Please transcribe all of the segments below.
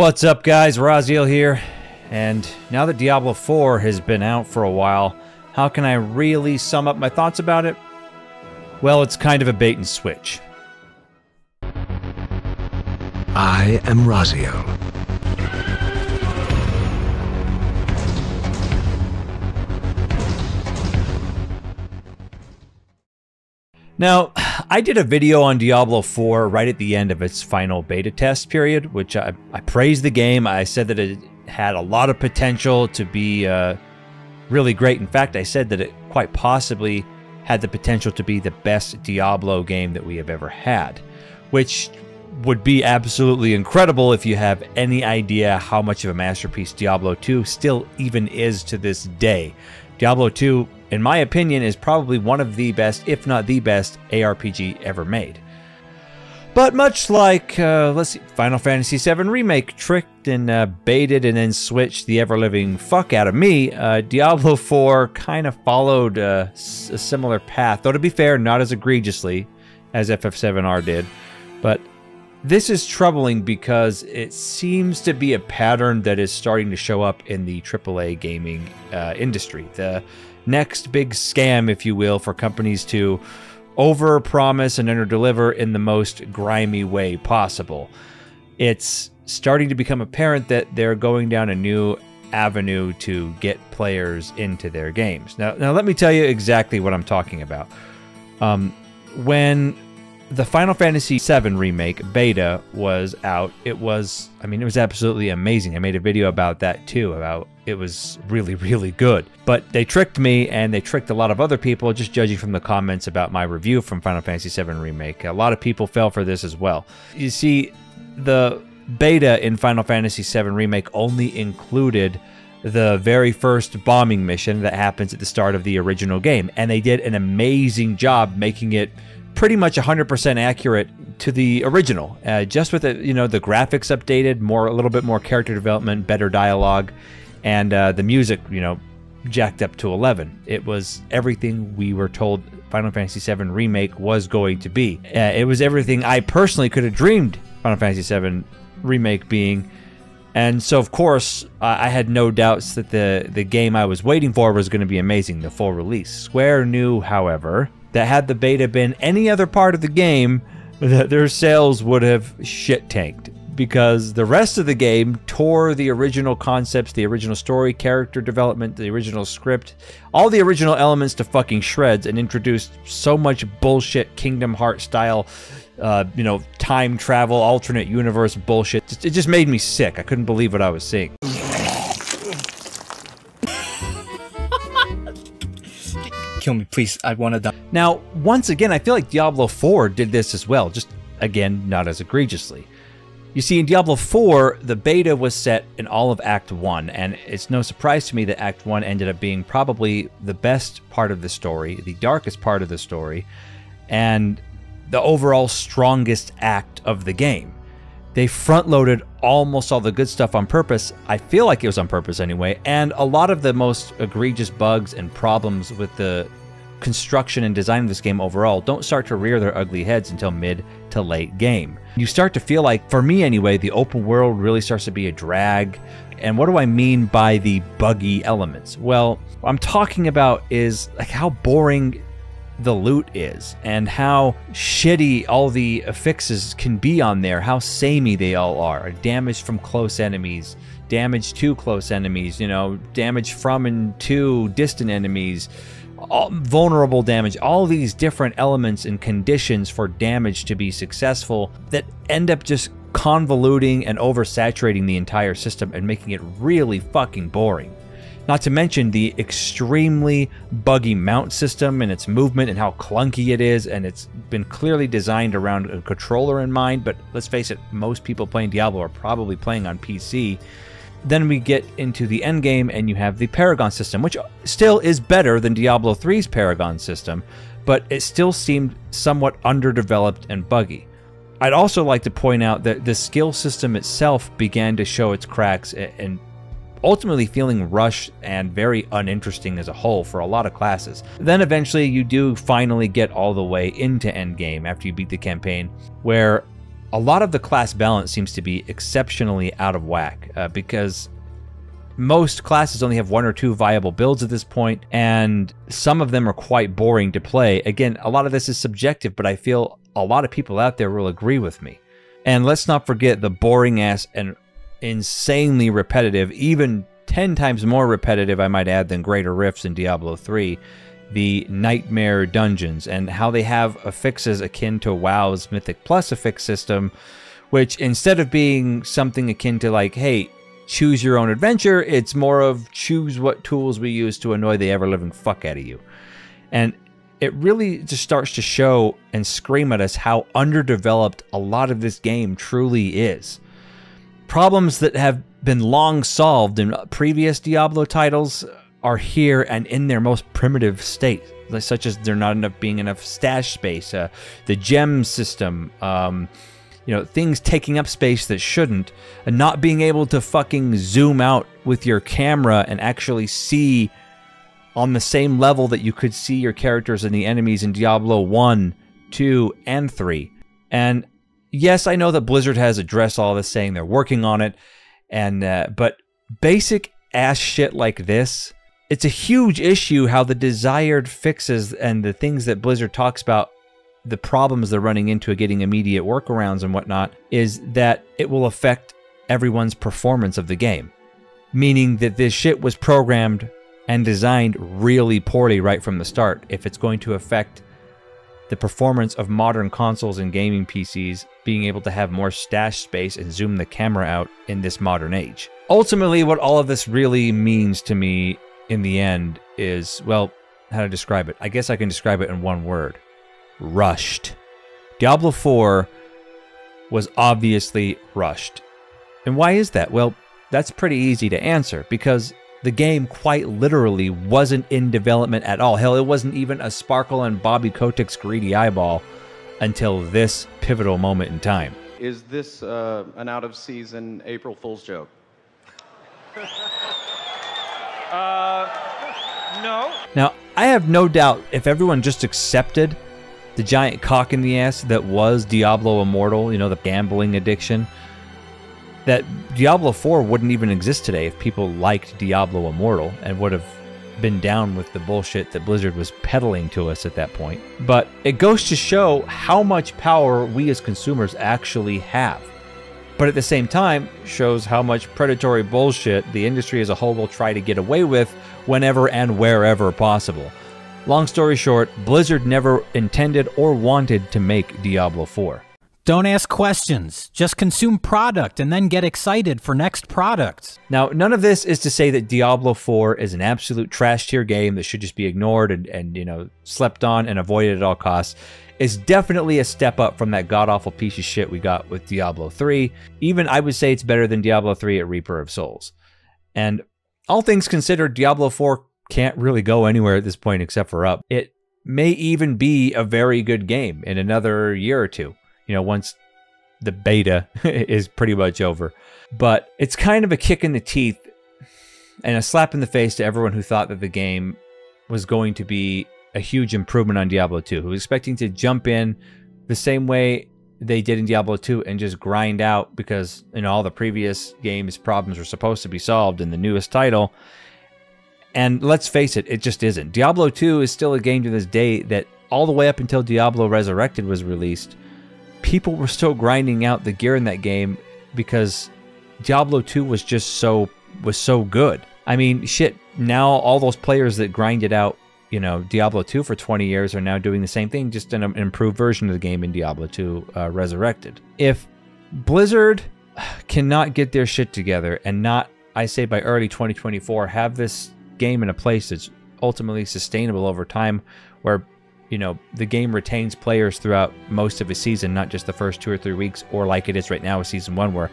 What's up, guys? Raziel here, and now that Diablo 4 has been out for a while, how can I really sum up my thoughts about it? Well, it's kind of a bait and switch. I am Raziel. Now, I did a video on Diablo 4 right at the end of its final beta test period, which I praised the game. I said that it had a lot of potential to be really great. In fact, I said that it quite possibly had the potential to be the best Diablo game that we have ever had, which would be absolutely incredible if you have any idea how much of a masterpiece Diablo 2 still even is to this day. Diablo 2, in my opinion, is probably one of the best, if not the best, ARPG ever made. But much like, let's see, Final Fantasy VII Remake tricked and baited and then switched the ever-living fuck out of me, Diablo 4 kind of followed a similar path, though to be fair, not as egregiously as FF7R did. But this is troubling because it seems to be a pattern that is starting to show up in the AAA gaming industry. The next big scam, if you will, for companies to over-promise and under-deliver in the most grimy way possible. It's starting to become apparent that they're going down a new avenue to get players into their games. Now let me tell you exactly what I'm talking about. When the Final Fantasy VII Remake beta was out, it was absolutely amazing. I made a video about that too, about it was really, really good. But they tricked me, and they tricked a lot of other people, just judging from the comments about my review from Final Fantasy VII Remake. A lot of people fell for this as well. You see, the beta in Final Fantasy VII Remake only included the very first bombing mission that happens at the start of the original game, and they did an amazing job making it pretty much 100% accurate to the original, just with the the graphics updated, a little bit more character development, better dialogue, and the music jacked up to 11. It was everything we were told Final Fantasy VII Remake was going to be. It was everything I personally could have dreamed Final Fantasy VII Remake being. And so, of course, I had no doubts that the game I was waiting for was going to be amazing, the full release. Square knew, however, that had the beta been any other part of the game, that their sales would have shit-tanked, because the rest of the game tore the original concepts, the original story, character development, the original script, all the original elements to fucking shreds, and introduced so much bullshit Kingdom Hearts style time travel, alternate universe bullshit. It just made me sick. I couldn't believe what I was seeing. Kill me, please. I want to die. Now, once again, I feel like Diablo 4 did this as well, just, again, not as egregiously. You see, in Diablo 4, the beta was set in all of Act 1, and it's no surprise to me that Act 1 ended up being probably the best part of the story, the darkest part of the story, and the overall strongest act of the game. They front-loaded almost all the good stuff on purpose. I feel like it was on purpose anyway, and a lot of the most egregious bugs and problems with the construction and design of this game overall don't start to rear their ugly heads until mid to late game. You start to feel like, for me anyway, the open world really starts to be a drag. And what do I mean by the buggy elements? Well, what I'm talking about is like how boring the loot is, and how shitty all the affixes can be on there, how samey they all are. Damage from close enemies, damage to close enemies, damage from and to distant enemies, vulnerable damage, all these different elements and conditions for damage to be successful that end up just convoluting and oversaturating the entire system and making it really fucking boring. Not to mention the extremely buggy mount system and its movement and how clunky it is, and it's been clearly designed around a controller in mind, but let's face it, most people playing Diablo are probably playing on PC. Then we get into the endgame and you have the Paragon system, which still is better than Diablo 3's Paragon system, but it still seemed somewhat underdeveloped and buggy. I'd also like to point out that the skill system itself began to show its cracks and ultimately feeling rushed and very uninteresting as a whole for a lot of classes. Then eventually you do finally get all the way into endgame after you beat the campaign, where a lot of the class balance seems to be exceptionally out of whack because most classes only have 1 or 2 viable builds at this point, and some of them are quite boring to play. Again, a lot of this is subjective, but I feel a lot of people out there will agree with me. And let's not forget the boring ass and insanely repetitive, even 10 times more repetitive, I might add, than Greater Rifts in Diablo 3, the Nightmare Dungeons, and how they have affixes akin to WoW's Mythic Plus affix system, which instead of being something akin to like, hey, choose your own adventure, it's more of choose what tools we use to annoy the ever-living fuck out of you. And it really just starts to show and scream at us how underdeveloped a lot of this game truly is. Problems that have been long solved in previous Diablo titles are here and in their most primitive state, such as there not being enough stash space, the gem system, you know, things taking up space that shouldn't, and not being able to fucking zoom out with your camera and actually see on the same level that you could see your characters and the enemies in Diablo 1, 2, and 3. And yes, I know that Blizzard has addressed all this, saying they're working on it, and but basic ass shit like this, it's a huge issue how the desired fixes and the things that Blizzard talks about, the problems they're running into getting immediate workarounds and whatnot, is that it will affect everyone's performance of the game. Meaning that this shit was programmed and designed really poorly right from the start if it's going to affect the performance of modern consoles and gaming PCs being able to have more stash space and zoom the camera out in this modern age. Ultimately, what all of this really means to me in the end is, well, how to describe it? I guess I can describe it in one word. Rushed. Diablo 4 was obviously rushed. And why is that? Well, that's pretty easy to answer, because the game quite literally wasn't in development at all. Hell, it wasn't even a sparkle on Bobby Kotick's greedy eyeball until this pivotal moment in time. Is this an out-of-season April Fool's joke? No. Now, I have no doubt if everyone just accepted the giant cock in the ass that was Diablo Immortal, you know, the gambling addiction, that Diablo 4 wouldn't even exist today if people liked Diablo Immortal and would have been down with the bullshit that Blizzard was peddling to us at that point. But it goes to show how much power we as consumers actually have. But at the same time, shows how much predatory bullshit the industry as a whole will try to get away with whenever and wherever possible. Long story short, Blizzard never intended or wanted to make Diablo 4. Don't ask questions. Just consume product and then get excited for next products. Now, none of this is to say that Diablo 4 is an absolute trash tier game that should just be ignored and you know, slept on and avoided at all costs. It's definitely a step up from that god-awful piece of shit we got with Diablo 3. Even I would say it's better than Diablo 3 at Reaper of Souls. And all things considered, Diablo 4 can't really go anywhere at this point except for up. It may even be a very good game in another year or two, you know, once the beta is pretty much over. But it's kind of a kick in the teeth and a slap in the face to everyone who thought that the game was going to be a huge improvement on Diablo 2, who was expecting to jump in the same way they did in Diablo 2 and just grind out because, you know, all the previous games' problems were supposed to be solved in the newest title. And let's face it, it just isn't. Diablo 2 is still a game to this day that all the way up until Diablo Resurrected was released, people were still grinding out the gear in that game because Diablo 2 was just so good. I mean, shit, now all those players that grinded out, you know, Diablo 2 for 20 years are now doing the same thing, just in an improved version of the game in Diablo 2 Resurrected. If Blizzard cannot get their shit together and not, I say by early 2024, have this game in a place that's ultimately sustainable over time, where, you know, the game retains players throughout most of a season, not just the first 2 or 3 weeks, or like it is right now with Season 1, where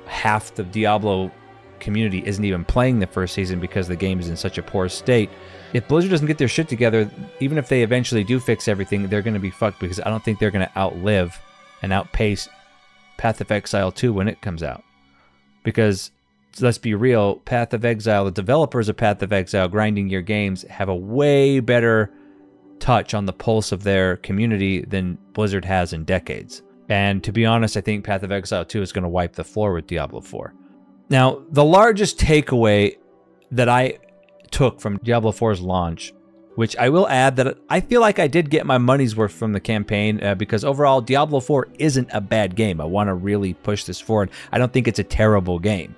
half the Diablo community isn't even playing the first season because the game is in such a poor state. If Blizzard doesn't get their shit together, even if they eventually do fix everything, they're going to be fucked, because I don't think they're going to outlive and outpace Path of Exile 2 when it comes out. Because, let's be real, Path of Exile, the developers of Path of Exile, grinding your games, have a way better touch on the pulse of their community than Blizzard has in decades. And to be honest, I think Path of Exile 2 is going to wipe the floor with Diablo 4. Now, the largest takeaway that I took from Diablo 4's launch, which I will add that I feel like I did get my money's worth from the campaign, because overall Diablo 4 isn't a bad game. I want to really push this forward. I don't think it's a terrible game.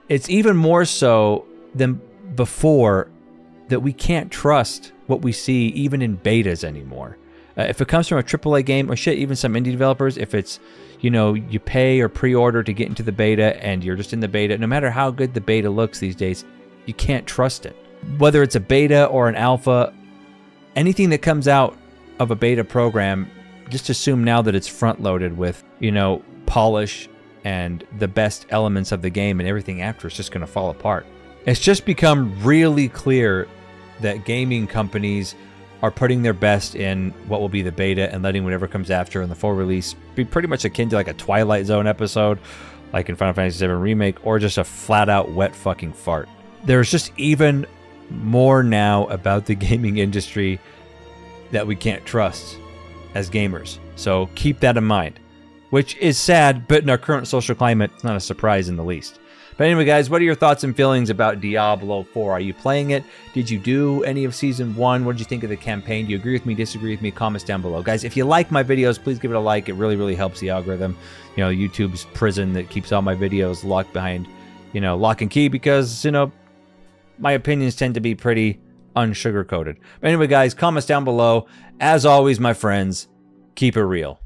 It's even more so than before that we can't trust what we see even in betas anymore. If it comes from a AAA game, or shit, even some indie developers, if it's, you know, you pay or pre-order to get into the beta and you're just in the beta, no matter how good the beta looks these days, you can't trust it. Whether it's a beta or an alpha, anything that comes out of a beta program, just assume now that it's front-loaded with, you know, polish and the best elements of the game, and everything after is just going to fall apart. It's just become really clear that gaming companies are putting their best in what will be the beta and letting whatever comes after in the full release be pretty much akin to like a Twilight Zone episode, like in Final Fantasy VII Remake, or just a flat-out wet fucking fart. There's just even more now about the gaming industry that we can't trust as gamers. So keep that in mind, which is sad, but in our current social climate, it's not a surprise in the least. But anyway, guys, what are your thoughts and feelings about Diablo 4? Are you playing it? Did you do any of Season 1? What did you think of the campaign? Do you agree with me, disagree with me? Comments down below. Guys, if you like my videos, please give it a like. It really, really helps the algorithm. You know, YouTube's prison that keeps all my videos locked behind, you know, lock and key, because, you know, my opinions tend to be pretty unsugar-coated. But anyway, guys, comments down below. As always, my friends, keep it real.